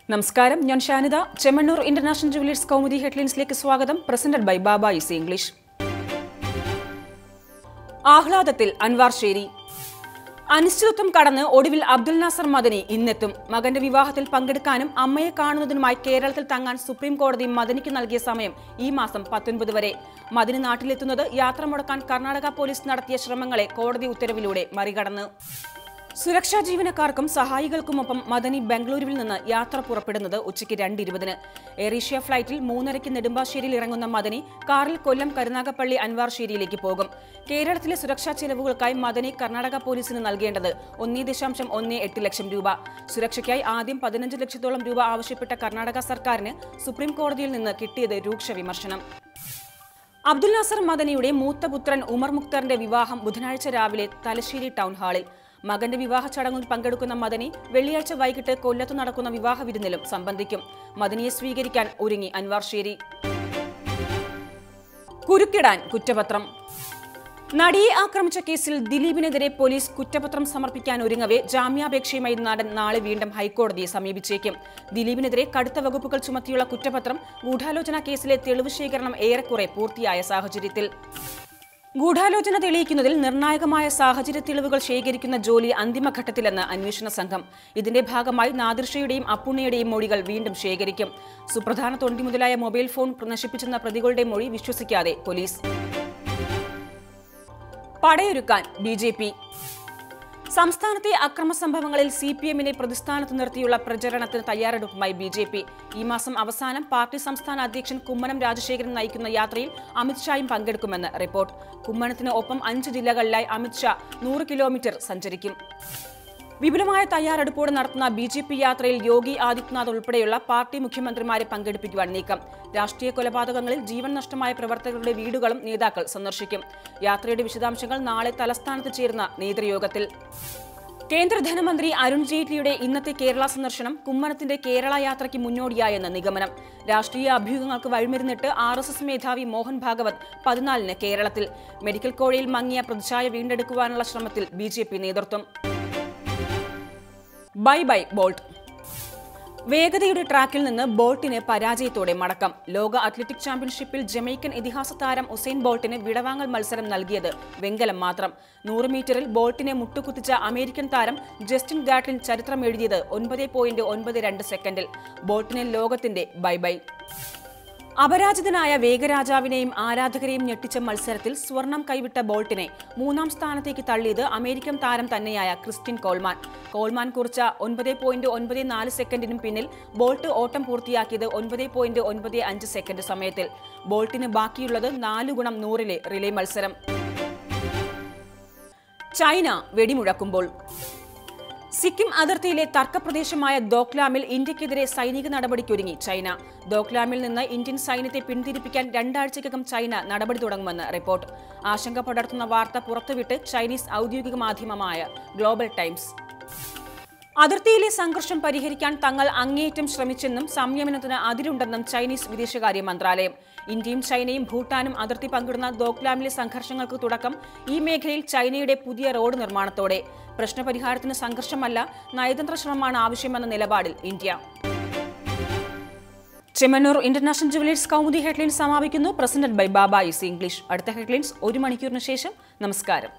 നമസ്കാരം, ഞാൻ Shanida. Chemmanur international jewellers Kaumudi ഹെഡ്ലൈൻസിലേക്ക് സ്വാഗതം. Presented by Baba easy English. ആഹ്ലാദത്തിൽ അൻവാർശേരി. അനിശ്ചിതത്വം കടന്ന് ഒടുവിൽ അബ്ദുൽ നാസർ മദനി ഇന്നെത്തും. മകന്റെ വിവാഹത്തിൽ പങ്കെടുക്കാനും അമ്മയെ കാണുന്നതിനുമായി കേരളത്തിൽ തങ്ങാൻ സുപ്രീം കോടതി മദനിക്ക് നൽകിയ സമയം ഈ മാസം 19 വരെ. മദനി നാട്ടിലെത്തുന്നത് യാത്ര മുടക്കാൻ കർണാടക പോലീസ് നടത്തിയ ശ്രമങ്ങളെ കോടതി ഉത്തരവിലൂടെ മറികടന്ന്. സുരക്ഷാ ജീവനക്കാർക്കും സഹായികൾക്കുമൊപ്പം മദനി ബംഗളൂരുവിൽ നിന്ന് യാത്ര പുറപ്പെടുന്നത് ഉച്ചയ്ക്ക് 2:20. എയർ ഏഷ്യ ഫ്ലൈറ്റിൽ 3:30 നെടുമ്പാശ്ശേരിയിൽ ഇറങ്ങുന്ന മദനി കാറിൽ കൊല്ലം കരുനാഗപ്പള്ളി അൻവാർശേരിയിലേക്ക് പോകും. കേരളത്തിലെ സുരക്ഷാ ചെലവുകൾക്കായി മദനി കർണാടക പോലീസിന് നൽകേണ്ടത് 1.18 ലക്ഷം രൂപ. സുരക്ഷയ്ക്കായി ആദ്യം 15 ലക്ഷത്തോളം രൂപ ആവശ്യപ്പെട്ട കർണാടക സർക്കാരിന് സുപ്രീം കോടതിയിൽ നിന്ന് കിട്ടിയത് രൂക്ഷ വിമർശനം. അബ്ദുൽ നാസർ മദനിയുടെ മൂത്ത പുത്രൻ ഉമർ മുക്തറിന്റെ വിവാഹം ബുധനാഴ്ച രാവിലെ തലശ്ശേരി ടൗൺ ഹാളിൽ. മകന്റെ വിവാഹ ചടങ്ങിൽ പങ്കെടുക്കുന്ന മദനി വെള്ളിയാഴ്ച വൈകിട്ട് കൊല്ലത്ത് നടക്കുന്ന വിവാഹ വിരുന്നിലും സംബന്ധിക്കും. മദനിയെ സ്വീകരിക്കാൻ ഒരുങ്ങി അൻവാർശേരി. കുരുക്കിടാൻ കുറ്റപത്രം. നടിയെ ആക്രമിച്ച കേസിൽ ദിലീപിനെതിരെ പോലീസ് കുറ്റപത്രം സമർപ്പിക്കാൻ ഒരുങ്ങവേ ജാമ്യാപേക്ഷയുമായി നടൻ നാളെ വീണ്ടും ഹൈക്കോടതിയെ സമീപിച്ചേക്കും. ദിലീപിനെതിരെ കടുത്ത വകുപ്പുകൾ ചുമത്തിയുള്ള കുറ്റപത്രം ഗൂഢാലോചന കേസിലെ തെളിവ് ശേഖരണം ഏറെക്കുറെ പൂർത്തിയായ സാഹചര്യത്തിൽ ഗൂഢാലോചന തെളിയിക്കുന്നതിൽ നിർണായകമായ സാഹചര്യ തെളിവുകൾ ശേഖരിക്കുന്ന ജോലി അന്തിമഘട്ടത്തിലെന്ന് അന്വേഷണ സംഘം. ഇതിന്റെ ഭാഗമായി നാദിർഷയുടെയും അപ്പുണ്ണിയുടെയും മൊഴികൾ വീണ്ടും ശേഖരിക്കും. സുപ്രധാന തൊണ്ടി മുതലായ മൊബൈൽ ഫോൺ നശിപ്പിച്ചെന്ന പ്രതികളുടെ മൊഴി വിശ്വസിക്കാതെ പോലീസ്. പടയൊരുക്കാൻ ബി.ജെ.പി. സംസ്ഥാനത്തെ അക്രമ സംഭവങ്ങളിൽ CPM-നെ പ്രതിസ്ഥാനത്ത് നിർത്തിയുള്ള പ്രചരണത്തിന് തയ്യാറെടുപ്പുമായി ബി.ജെ.പി. ഈ മാസം അവസാനം പാർട്ടി സംസ്ഥാന അധ്യക്ഷൻ കുമ്മനം രാജശേഖരൻ നയിക്കുന്ന യാത്രയിൽ അമിത്ഷായും പങ്കെടുക്കുമെന്ന് റിപ്പോർട്ട്. കുമ്മനത്തിന് ഒപ്പം 5 ജില്ലകളിലായി അമിത്ഷാ 100 കിലോമീറ്റർ സഞ്ചരിക്കും. വിപുലമായ തയ്യാറെടുപ്പോടെ നടത്തുന്ന ബി.ജെ.പി. യാത്രയിൽ യോഗി ആദിത്യനാഥ് ഉൾപ്പെടെയുള്ള പാർട്ടി മുഖ്യമന്ത്രിമാരെ പങ്കെടുപ്പിക്കുവാൻ നീക്കം. രാഷ്ട്രീയ കൊലപാതകങ്ങളിൽ ജീവൻ നഷ്ടമായ പ്രവർത്തകരുടെ വീടുകളും നേതാക്കൾ സന്ദർശിക്കും. യാത്രയുടെ വിശദാംശങ്ങൾ നാളെ തലസ്ഥാനത്ത് ചേരുന്ന നേതൃയോഗത്തിൽ. കേന്ദ്ര ധനമന്ത്രി അരുൺ ജെയ്റ്റ്ലിയുടെ ഇന്നത്തെ കേരള സന്ദർശനം കുമ്മനത്തിന്റെ കേരള യാത്രയ്ക്ക് മുന്നോടിയായെന്ന് നിഗമനം. രാഷ്ട്രീയ അഭ്യൂഹങ്ങൾക്ക് വഴിമരുന്നിട്ട് RSS മേധാവി മോഹൻ ഭാഗവത് 14-ന് കേരളത്തിൽ. മെഡിക്കൽ കോഴയിൽ മങ്ങിയ പ്രതിച്ഛായ വീണ്ടെടുക്കുവാനുള്ള ശ്രമത്തിൽ ബി.ജെ.പി. നേതൃത്വം. Bye bye bolt. വേഗതയുടെ ട്രാക്കിൽ നിന്ന് ബോൾട്ടിന് പരാജയത്തോടെ മടക്കം. ലോക അത്ലറ്റിക് ചാമ്പ്യൻഷിപ്പിൽ ജമൈക്കൻ ഇതിഹാസ താരം ഉസൈൻ ബോൾട്ടിന് വിടവാങ്ങൽ മത്സരം നൽകിയത് വെങ്കലം മാത്രം. 100 മീറ്ററിൽ ബോൾട്ടിനെ മുട്ടുകുത്തിച്ച അമേരിക്കൻ താരം ജസ്റ്റിൻ ഗാട്ലിൻ ചരിത്രം എഴുതിയത് 9.92 സെക്കൻഡിൽ. ബോൾട്ടിന് ലോകത്തിന്റെ ബൈ ബൈ. അപരാജിതനായ വേഗരാജാവിനെയും ആരാധകരെയും ഞെട്ടിച്ച മത്സരത്തിൽ സ്വർണം കൈവിട്ട ബോൾട്ടിനെ 3-ാം സ്ഥാനത്തേക്ക് തള്ളിയത് അമേരിക്കൻ താരം തന്നെയായ ക്രിസ്ത്യൻ കോൾമാൻ. കോൾമാൻ കുറിച്ച 9.94 സെക്കൻഡിനും പിന്നിൽ ബോൾട്ട് ഓട്ടം പൂർത്തിയാക്കിയത് 9.95 സെക്കൻഡ് സമയത്തിൽ. ബോൾട്ടിന് ബാക്കിയുള്ളത് 4x100-ലെ റിലേ മത്സരം. ചൈന വെടിമുഴക്കുമ്പോൾ. സിക്കിം അതിർത്തിയിലെ തർക്കപ്രദേശമായ ദോക്ലാമിൽ ഇന്ത്യക്കെതിരെ സൈനിക നടപടിക്കൊരുങ്ങി ചൈന. ദോക്ലാമിൽ നിന്ന് ഇന്ത്യൻ സൈന്യത്തെ പിന്തിരിപ്പിക്കാൻ 2 ആഴ്ചയ്ക്കകം ചൈന നടപടി തുടങ്ങുമെന്ന് റിപ്പോർട്ട്. ആശങ്ക പടർത്തുന്ന വാർത്ത പുറത്തുവിട്ട് ചൈനീസ് ഔദ്യോഗിക മാധ്യമമായ ഗ്ലോബൽ ടൈംസ്. അതിർത്തിയിലെ സംഘർഷം പരിഹരിക്കാൻ തങ്ങൾ അങ്ങേയറ്റം ശ്രമിച്ചെന്നും സംയമനത്തിന് അതിരുണ്ടെന്നും ചൈനീസ് വിദേശകാര്യ മന്ത്രാലയം. ഇന്ത്യയും ചൈനയും ഭൂട്ടാനും അതിർത്തി പങ്കിടുന്ന ദോക്ലാമിലെ സംഘർഷങ്ങൾക്ക് തുടക്കം ഈ മേഖലയിൽ ചൈനയുടെ പുതിയ റോഡ് നിർമ്മാണത്തോടെ. പ്രശ്നപരിഹാരത്തിന് സംഘർഷമല്ല, നയതന്ത്ര ശ്രമമാണ് ആവശ്യമെന്ന നിലപാടിൽ India. Chemmanur international jewellers Kaumudi headlines സമാപിക്കുന്നു. Presented by Baba easy English. അടുത്ത ഹെഡ്ലൈൻസ് 1 മണിക്കൂറിന് ശേഷം. നമസ്കാരം.